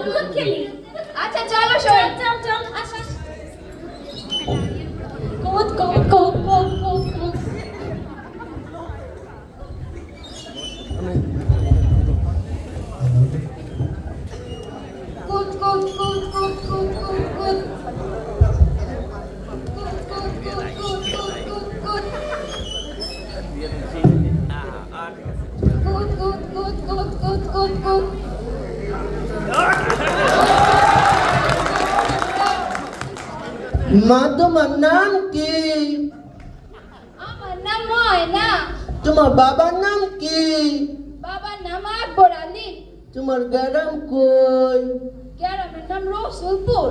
কুত খেলি। আচ্ছা চলো সবাই চল চল আচ্ছা কুত কুত কুত কুত কুত কুত কুত কুত কুত কুত কুত কুত কুত মা তোমার নাম কি? আমার নাম ময়না। তোমার বাবার নাম কি? বাবার নাম আকবর আলী। তোমার গ্রাম কই? গ্রামের নাম রসুলপুর।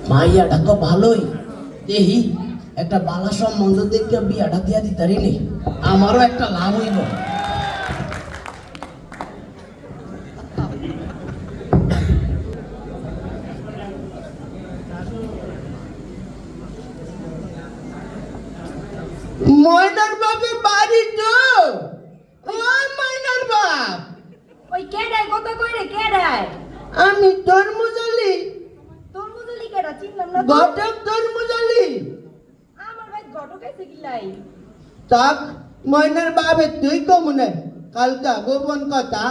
মাইয়াটা তো ভালোই দেহি একটা বালা সম্বন্ধ দেখে বিয়াটা দিয়া দিতারি নি, আমারও একটা লাভ হইব। ময়নার বাপে বাড়ি তো ও ময়নার বাপ। ওই কেডায় কথা কইরে কেডায়? আমি তরমুজালি, তরমুজলি কেডা চিনলাম না তো। ঘটক তরমুজালি। আমার ভাই ঘটক আইছে কিলাই। তাক ময়নার বাবে তুই কমুনে কালকা গোপন কথা।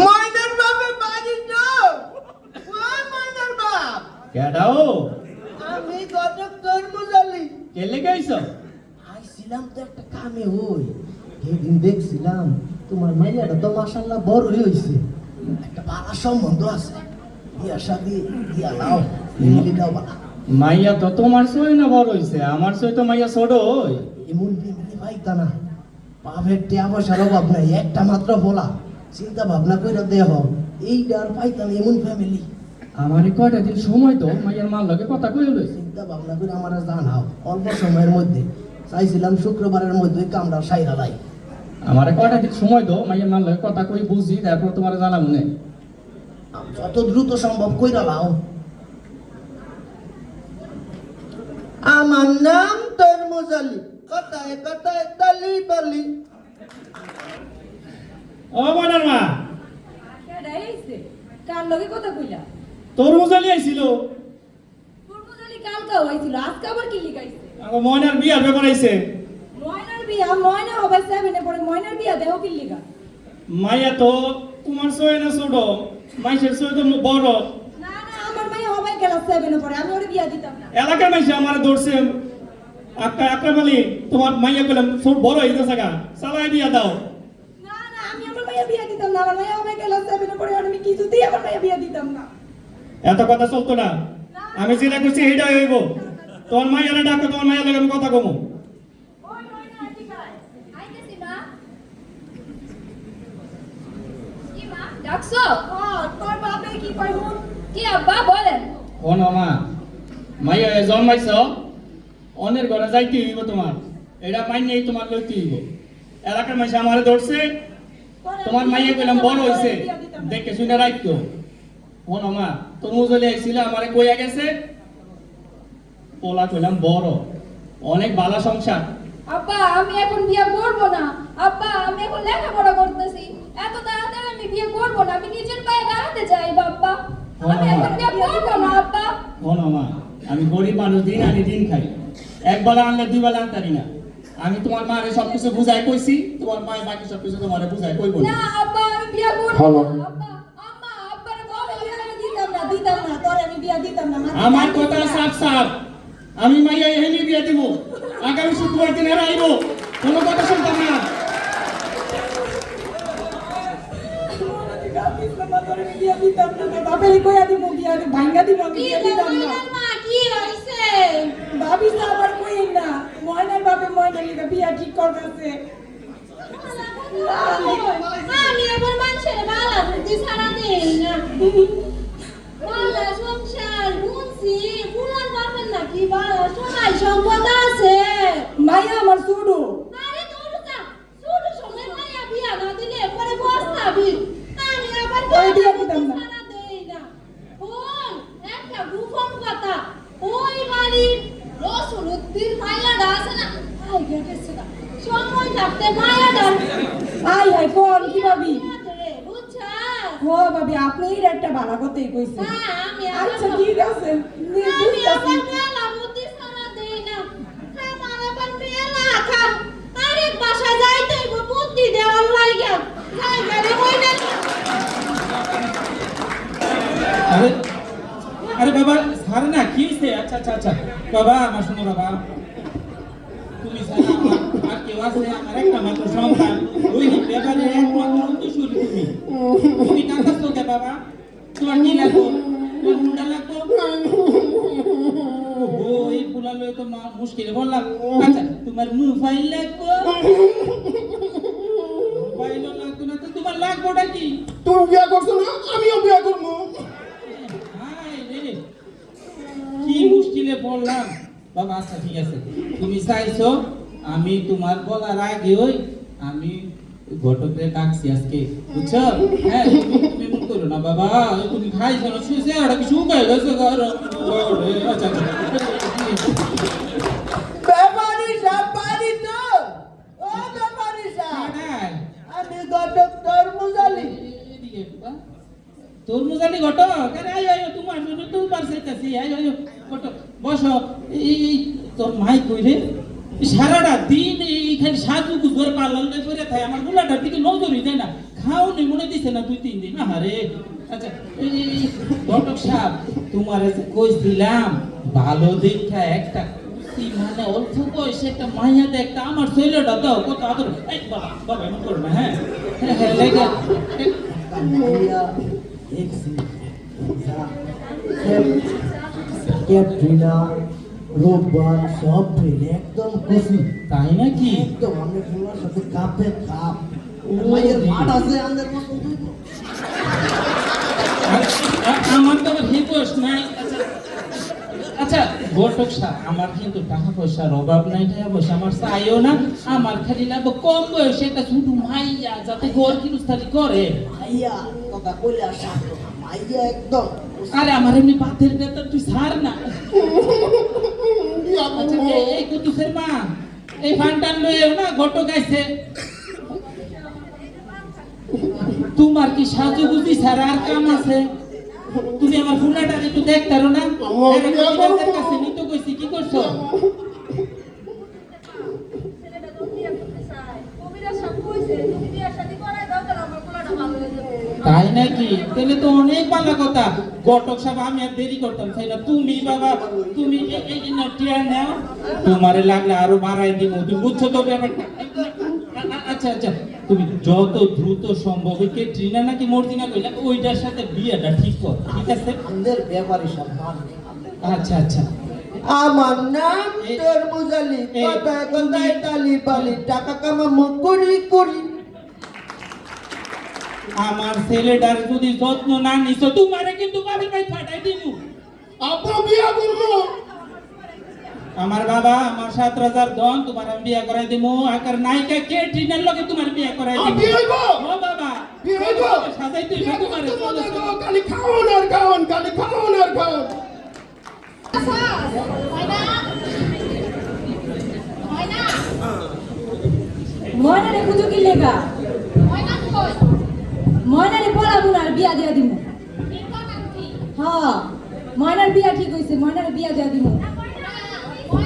ময়নার বাবে বাড়ি তো ও ময়নার বাপ। কেডাও আমি ঘটক তরমুজালি। কেলে গাইছো? আইছিলাম তো একটা কামে হই, সেদিন দেখছিলাম তোমার মাইয়াটা তো মাশাআল্লাহ বড় হইছে, একটা ভালো সম্বন্ধ আছে, বিয়া শাদি দিয়া নাও, ফ্যামিলি দাও বালা। মাইয়া তো তোমার সই না বড় হইছে, আমার সই তো মাইয়া ছোট হই। এমন ফ্যামিলি পাইতা না, বাপের টিয়া পয়সার অভাব নাই, একটা মাত্র বলা, চিন্তা ভাবনা কইরা দেহ এইটা আর পাইতা না এমন ফ্যামিলি। আমারে কয়টা দিন সময় তো মাইয়ার মার লগে কথা কই লই। চিন্তা ভাবনা করে আমার জানাও অল্প সময়ের মধ্যে, চাইছিলাম শুক্রবারের মধ্যে কামড়া সাইরা লাই। আমারে কয়টা দিন সময় দাও, মাইয়ার মার লগে কথা কই বুঝি, তারপর তোমারে জানাবো নে। যত দ্রুত সম্ভব কইরা লাও। আমার নাম তরমুজালি, কথায় কথায় তালি তালি। ও ময়নার মা, কেডায় আইছে? কার লগে কথা কইলা? তরমুজালি আইছিল। তরমুজলি কালকাও আইছিল, আজকে আবার কি লিগাইছে? আমার ময়নার বিয়ার ব্যাপার আইছে। ময়নার বিয়া, ময়না হবে 7 এ পড়ে, ময়নার বিয়া দেও কি লিগা? মাইয়া তো তোমার সই না ছোট, মাইসের সই তো বড়। না না আমার মাইয়া হবে ক্লাস 7 এ পড়ে, আমি ওরে বিয়া দিতাম না। এলাকার মাইসে আমার ধরছে আকরাম আলী, তোমার মাইয়া কইলাম ছোট বড় হইছে সাগা, চালাই দিয়া দাও। না না আমি আমার মাইয়া বিয়া দিতাম না, আমার মাইয়া হবে ক্লাস 7 এ পড়ে, আর আমি কিছুতেই আমার মাইয়া বিয়া দিতাম না। এত কথা চলতো না, আমি যেটা করছি সেইটাই হইব। তোমার মাইয়ারে ডাকো, তোমার মাইয়ার লগে আমি কথা কমু। ওই ময়না ঠিক আছে আইতেছি মা। কি মা ডাকছো? তোর বাপে কি কইব? কি আব্বা বলেন? ও না মা, মাইয়া জন্মাইছ, অন্যের ঘরে যাইতে হইব তোমার, এটা মাইনেই তোমার লইতে হইব। এলাকার মাইসে আমারে ধরছে, তোমার মাইয়া কইলাম বড় হইছে, দেখে শুনে রাখতো। ও না মা, তোর মুজলি আইছিল, আমারে কইয়া গেছে, পোলা কইলাম বড়, অনেক ভালো সংসার। আব্বা আমি এখন বিয়ে করব না। আব্বা আমি এখন লেখাপড়া করতেছি, এত তাড়াতাড়ি আমি বিয়ে করব না, আমি নিজের পায়ে দাঁড়াতে চাই বাবা। আমি এখন বিয়ে করব না আব্বা। ও না মা, আমি গরিব মানুষ, দিন আনি দিন খাই, এক বেলা আনলে দুই বেলা আনতারি না। আমি তোমার মারে সবকিছু বুঝাই কইছি, তোমার মায়ের বাকি সবকিছু তোমারে বুঝাই কইব না। না আব্বা আমি বিয়ে করব হ্যালো। না আব্বা। আম্মা আব্বারে বলো আমি দিতাম না তোরে আমি বিয়ে দিতাম না। আমার কথা সাফ সাফ, আমি মাইয়া এহেনি বিয়ে দিব, আগামী শুক্রবার দিন এরা আইব, কোনো কথা শুনতাম না। তোরে বিয়ে দিতাম না, তোর বাপেরে কইয়া দিব বিয়ে ভাঙ্গা দিব, আমি বিয়ে দিতাম না। মা কি হইছে? ভাবি না আবার কইেন না, ময়নার বাপে ময়নার লিগা বিয়া ঠিক করতেছে। আমি আবার মানুষের বালা বুদ্ধি ছাড়া দেই না। বালা সংসার বুঝছি, পুরান বাপের নাকি বালা সবাই সম্পদ আছে। মাইয়া আমার সুডু। আরে তোর যা, শুধু সময় মাইয়া বিয়া না দিলে পরে বস্তাবি। আমি আবার ওই বিয়া দিতাম না। ছাড়া দেই না। ও ভাবি আপনি একটা ভালো কথাই কইছেন হ্যাঁ আমি আচ্ছা ঠিক আছে আমি আবার মেলা বুদ্ধি সারা দেই না আমার আবার মেলা খাম আরেক বাসায় যাইতে হইব বুদ্ধি দেওয়ার লাগা যাই গেলে হই না আরে আরে বাবা স্যার না কি হইছে আচ্ছা আচ্ছা আচ্ছা বাবা আমার শোনো বাবা তুমি স্যার আর কেউ আছে আমার একটা মাত্র সন্তান ওই ব্যাপারে একমাত্র উত্তরসূরি তুমি কাঁদাচ্ছো কে বাবা তোমার কি লাগবো তোমার মুন্ডা লাগবো ও এই ফুলা লয়ে তো মুশকিলে বললাম আচ্ছা তোমার মোবাইল লাগবো মোবাইল লাগতো না তো তোমার লাগবোটা কি তুমি বিয়া করছো না আমিও বিয়া করবো হায় রে কি মুশকিলে পড়লাম বাবা আচ্ছা ঠিক আছে তুমি চাইছো আমি তোমার বলার আগে ওই আমি ঘটকরে ডাকছি আজকে বুঝছো হ্যাঁ তুমি মন করো না বাবা তুমি খাইছো না শুয়েছে আর কিছু শুকাই গেছে ঘর আচ্ছা আচ্ছা ব্যাপারী সাহেব বাড়ি তো ও ব্যাপারী সাহেব আমি ঘটক তরমুজালি তরমুজ আলী ঘটক আরে আয় আয় তোমার জন্য তো পারছাইতাছি আয় আয় ঘটক বসো এই তোর মাই কই রে সারাটা দিন এইখানে সাজু গুজর পালন করে থাকে আমার গুলাটার দিকে নজরই দেয় না খাও নি মনে দিছে না 2-3 দিন আরে আচ্ছা এই ঘটক সাহেব তোমার কইছিলাম ভালো দেখা একটা কি মানে অল্প বয়সে একটা মাইয়া দে একটা আমার ছেলেটা দাও কত আদর এই বাবা বাবা এমন করো না হ্যাঁ হ্যাঁ লেগে মাইয়া দেখছি ক্যাটরিনা রোববার সব মিলে একদম খুশি তাই নাকি একদম আমি ফুলার সাথে কাপে কাপ মাইয়ের মাঠ আছে আমাদের মতো আমার তো আবার এই বয়স নাই আচ্ছা ঘটক সাহেব আমার কিন্তু টাকা পয়সার অভাব নাই টাকা পয়সা আমার চাইও না আমার খালি লাগবে কম বয়সে একটা ছোট মাইয়া যাতে ঘর কিনুস্তারি করে মাইয়া কথা কইলে আসা মাইয়া একদম আরে আমার এমনি বাতের বেতন তুই ছাড় না আচ্ছা এই কুতুসের মা এই ফান্টান লয়েও না ঘটক আইছে তোমার কি সাজু গুজি ছাড়া আর কাম আছে তুমি আমার ফুলাটা একটু দেখতে পারো না আমার কাছে নিতে কইছি কি করছো তাই নাকি তাহলে তো অনেক ভালো কথা ঘটক সাহেব আমি আর দেরি করতাম তাই না তুমি বাবা তুমি এই টিয়া নাও তোমারে লাগলে আরো বাড়াই দিব তুমি বুঝছো তো ব্যাপারটা আচ্ছা আচ্ছা তুমি যত দ্রুত সম্ভব ট্রিনা নাকি মর্জিনা কইলা ওইটার সাথে বিয়েটা ঠিক কর ঠিক আছে আমাদের ব্যাপারী সব আচ্ছা আচ্ছা আমার নাম তরমুজালি কথায় কথায় তালি পালি টাকা কামামু করি করি আমার ছেলেটার যদি যত্ন না নিছো তোমারে কিন্তু বাড়ির ভাই ফাটাই দিমু আপা বিয়া করবো আমার বাবা আমার 7,000 ধন তোমার আমি বিয়া করাই দিমু আকার নায়িকা কে ট্রিনার লগে তোমার বিয়া করাই দিমু বিয়ে হইবো ও বাবা বিয়ে হইবো সাজাই তুই তোমারে খালি খাওন আর খাওন খালি খাওন আর খাওন ময়নারে খুঁজো কি লেগা ময়নারে পড়াবো না আর বিয়া দিয়া দিব হ্যাঁ ময়নার বিয়া ঠিক হইছে ময়নারে বিয়া দিয়া দিব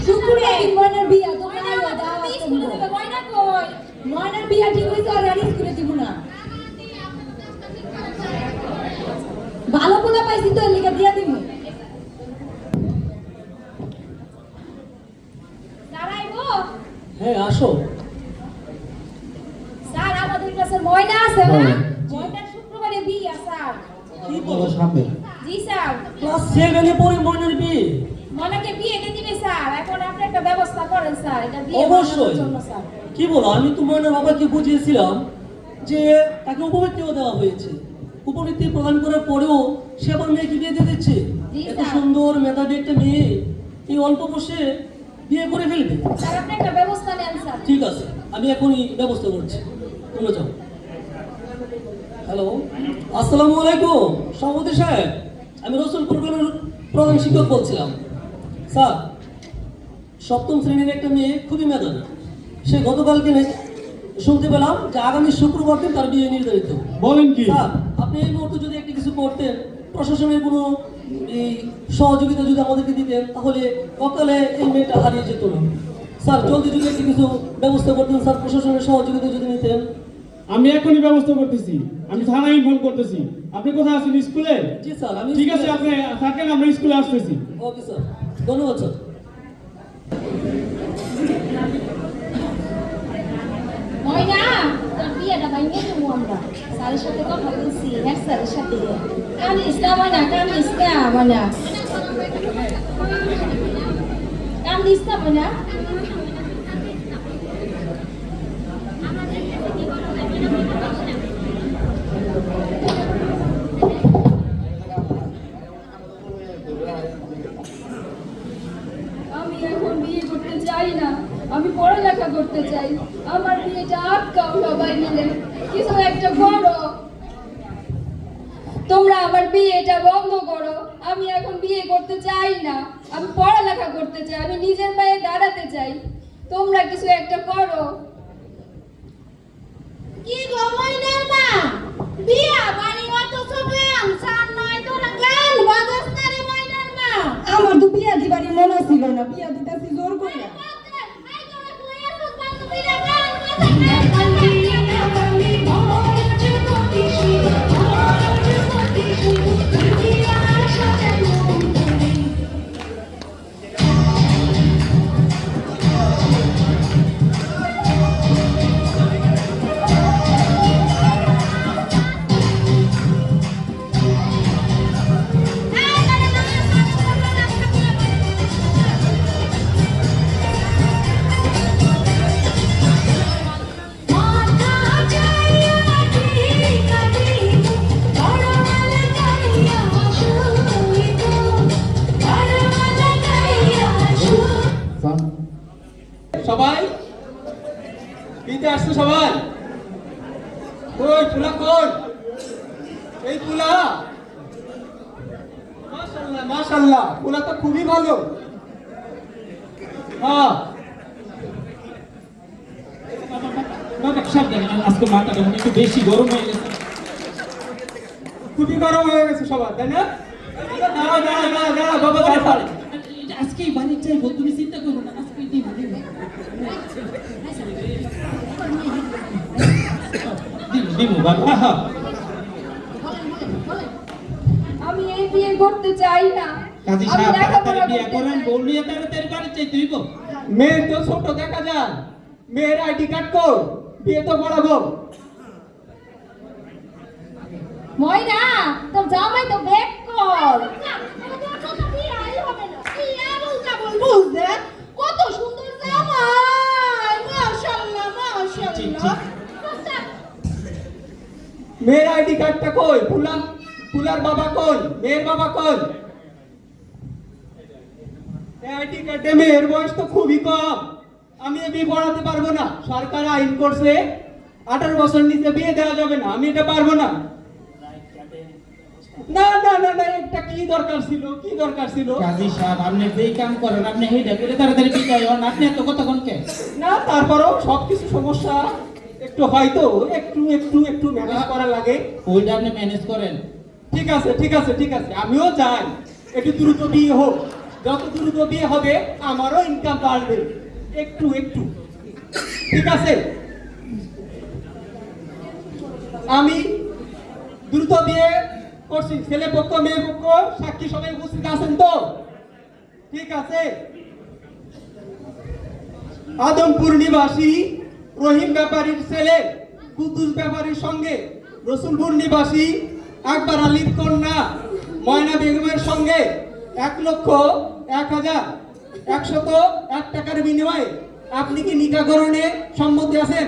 শুক্রবার দিন ময়নার বিয়া তোমরা আইও দাওয়াত করবো ময়নার বিয়া ঠিক হইছে আর আর স্কুলে দিব না ভালো পোলা পাইছি তো লেগা দিয়া দিব হ্যাঁ আসো স্যার আমাদের ক্লাসের ময়না আছে না ময়নার শুক্রবারে বিয়ে স্যার কি বলো সামনে জি স্যার ক্লাস 7 এ পড়ে ময়নার বিয়ে ময়নাকে বিয়ে দিয়ে দিবে স্যার এখন আপনি একটা ব্যবস্থা করেন স্যার এটা বিয়ে অবশ্যই। বানানোর জন্য স্যার কি বলো আমি তো ময়নার বাবাকে বুঝিয়েছিলাম যে তাকে উপবৃত্তিও দেওয়া হয়েছে উপবৃত্তি প্রদান করার পরেও সে আবার মেয়েকে বিয়ে দিয়ে দিচ্ছে জি, এত স্যার। সুন্দর মেধাবী একটা মেয়ে এই অল্প বয়সে বিয়ে করে ফেলবে স্যার আপনি একটা ব্যবস্থা নেন স্যার ঠিক আছে আমি এখনই ব্যবস্থা করছি তোমরা যাও হ্যালো আসসালামু আলাইকুম সভাপতি সাহেব আমি রসুলপুর প্রধান শিক্ষক বলছিলাম স্যার সপ্তম শ্রেণীর একটা মেয়ে খুবই মেধাবী সে গতকালকে শুনতে পেলাম যে আগামী শুক্রবার দিন তার বিয়ে নির্ধারিত বলেন কি স্যার আপনি আপনি এই মুহূর্তে যদি একটা কিছু করতেন, প্রশাসনের কোনো এই সহযোগিতা যদি আমাদেরকে দিতেন, তাহলে অকালে এই মেয়েটা হারিয়ে যেত না। স্যার জলদি যদি একটা কিছু ব্যবস্থা করতেন স্যার, প্রশাসনের সহযোগিতা যদি নিতেন। আমি এখনই ব্যবস্থা করতেছি, আমি থানায় ইনফর্ম করতেছি। আপনি কোথায় আছেন? স্কুলে? জি স্যার, আমি ঠিক আছে, আপনি থাকেন, আমরা স্কুলে আসতেছি। ওকে স্যার, ধন্যবাদ স্যার। ময়না তোর বিয়েটা ভাঙিয়ে দেবো আমরা। স্যারের সাথে কথা বলছি, হেড স্যারের সাথে। কান্দিস না ময়না, কান্দিস না ময়না, কান্দিস না ময়না। আমি এখন বিয়ে করতে চাই না, আমি পড়ালেখা করতে চাই। আমার বিয়েটা আটকাও সবাই মিলে, কিছু একটা করো। তোমরা আমার বিয়েটা বন্ধ করো। আমি এখন বিয়ে করতে চাই না, আমি পড়ালেখা করতে চাই, আমি নিজের পায়ে দাঁড়াতে চাই। তোমরা কিছু একটা করো। কি গো ময়নার মা, বিয়া বাড়ি অত গান সান নয়, তোরা গান বাজাস না রে ময়নার মা। আমার তো বিয়া দিবারই মনে ছিল না, বিয়া দিতেছি জোর করে। আই তোরা কই আসছ বান্ধবীরা গান বাজাস। সবাই দিতে আসছে সবাই। কই ফুলা কই? এই ফুলা, মাশাআল্লাহ মাশাআল্লাহ, ফুলা তো খুবই ভালো। হ্যাঁ বাবা সাবধানে, আজকে মাথাটা মনে একটু বেশি গরম হয়ে গেছে। খুবই গরম হয়ে গেছে সবার, তাই না? দাঁড়া দাঁড়া দাঁড়া দাঁড়া বাবা দাঁড়া। আজকেই বাড়ি চাইবো, তুমি চিন্তা করো না, আজকেই দিব। দিব বাবা। হ্যাঁ আমি এই বিয়ে করতে চাই না, কাজী আমি সাহেব লেখাপড়া তাড়াতাড়ি বিয়ে করতে করেন, চাই। বললিয়ে তাড়াতাড়ি বাড়ি চাইতে হইব। মেয়ের তো ছোট দেখা যায়, মেয়ের আইডি কার্ড কর, বিয়ে তো পড়াবো। ময়না, তোর জামাই তো ব্যাক কর। কত সুন্দর জামাই, মাশাআল্লাহ মাশাআল্লাহ। মেয়ের আইডি কার্ডটা কই? ফুলা, ফুলার বাবা কই? মেয়ের বাবা কই? এই আইডি কার্ডে মেয়ের বয়স তো খুবই কম, আমি এ বিয়ে পড়াতে পারবো না। সরকার আইন করছে 18 বছর নিচে বিয়ে দেওয়া যাবে না, আমি এটা পারবো না। না না না না, এটা কি দরকার ছিল, কি দরকার ছিল? কাজী সাহেব, আপনি যেই কাম করেন, আপনি সেইটা করে তাড়াতাড়ি বিদায় হন। আপনি এত কথা কোন কে? না তারপরেও সবকিছু সমস্যা একটু হয়তো একটু একটু একটু ম্যানেজ করা লাগে। ওইটা আপনি ম্যানেজ করেন। ঠিক আছে ঠিক আছে ঠিক আছে, আমিও চাই একটু দ্রুত বিয়ে হোক। যত দ্রুত বিয়ে হবে আমারও ইনকাম বাড়বে একটু একটু। ঠিক আছে, আমি দ্রুত বিয়ে করছি। ছেলে পক্ষ মেয়ে পক্ষ সাক্ষী সবাই উপস্থিত আছেন তো? ঠিক আছে। আদমপুর নিবাসী রহিম ব্যাপারীর ছেলে কুদ্দুস ব্যাপারীর সঙ্গে রসুলপুর নিবাসী আকবর আলীর কন্যা ময়না বেগমের সঙ্গে 1,01,101 টাকার বিনিময়ে আপনি কি নিকাকরণে সম্মত আছেন?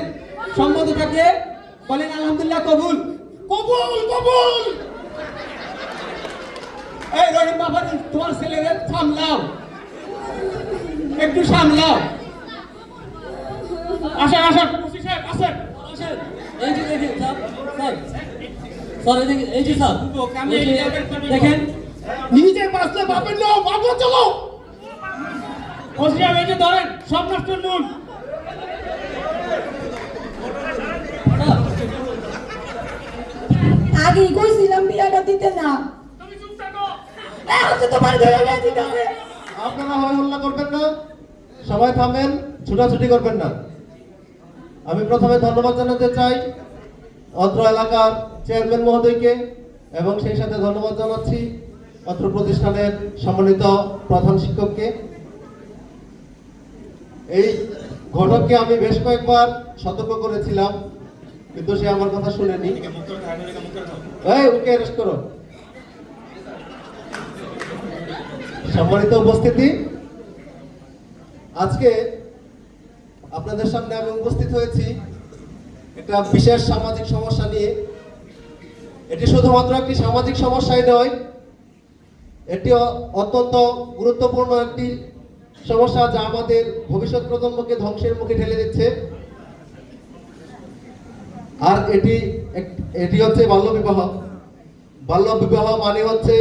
সম্মত থাকলে বলেন আলহামদুলিল্লাহ। কবুল কবুল কবুল। এই রহিম ব্যাপারী, তোমার ছেলেদের সামলাও, একটু সামলাও। আসেন আসেন ওসি সাহেব, আসেন আসেন। এই যে দেখেন স্যার, স্যার স্যার এদিকে, এই যে স্যার এই যে দেখেন, নিজে বাঁচলে বাপের নাও, বাবা চলো। ওসি সাহেব, এই যে ধরেন সব নষ্ট নুন। স্যার আগেই কইছিলাম বিয়াটা দিতে না তুমি চুপ থাকো। এখন তো তোমার ধরে বিয়া দিতে হবে। আপনারা হয় হল্লা করবেন না, সবাই থামেন, ছুটাছুটি করবেন না। আমি প্রথমে ধন্যবাদ জানাতে চাই অত্র এলাকার চেয়ারম্যান মহোদয়কে এবং সেই সাথে ধন্যবাদ জানাচ্ছি অত্র প্রতিষ্ঠানের সম্মানিত প্রধান শিক্ষককে। এই ঘটককে আমি বেশ কয়েকবার সতর্ক করেছিলাম, কিন্তু সে আমার কথা শুনেনি। এই, ওকে অ্যারেস্ট করো। সম্মানিত উপস্থিতি, আজকে আপনাদের সামনে আমি উপস্থিত হয়েছি একটা বিশেষ সামাজিক সমস্যা নিয়ে। এটি শুধুমাত্র একটি সামাজিক সমস্যাই নয়, এটি অত্যন্ত গুরুত্বপূর্ণ একটি সমস্যা যা আমাদের ভবিষ্যৎ প্রজন্মকে ধ্বংসের মুখে ঠেলে দিচ্ছে। আর এটি হচ্ছে বাল্যবিবাহ। বাল্যবিবাহ মানে হচ্ছে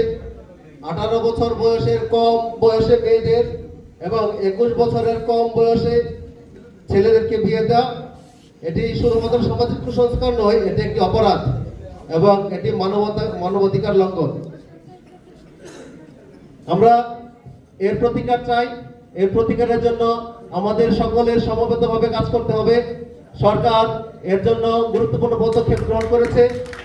18 বছর বয়সের কম বয়সে মেয়েদের এবং 21 বছরের কম বয়সে ছেলেদেরকে বিয়ে দেওয়া। এটি শুধুমাত্র সামাজিক কুসংস্কার নয়, এটি একটি অপরাধ এবং এটি মানবাধিকার লঙ্ঘন। আমরা এর প্রতিকার চাই। এর প্রতিকারের জন্য আমাদের সকলের সমবেতভাবে কাজ করতে হবে। সরকার এর জন্য গুরুত্বপূর্ণ পদক্ষেপ গ্রহণ করেছে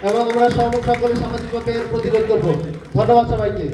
এবং আমরা সকলে সামাজিকভাবে প্রতিরোধ করব। ধন্যবাদ সবাইকে।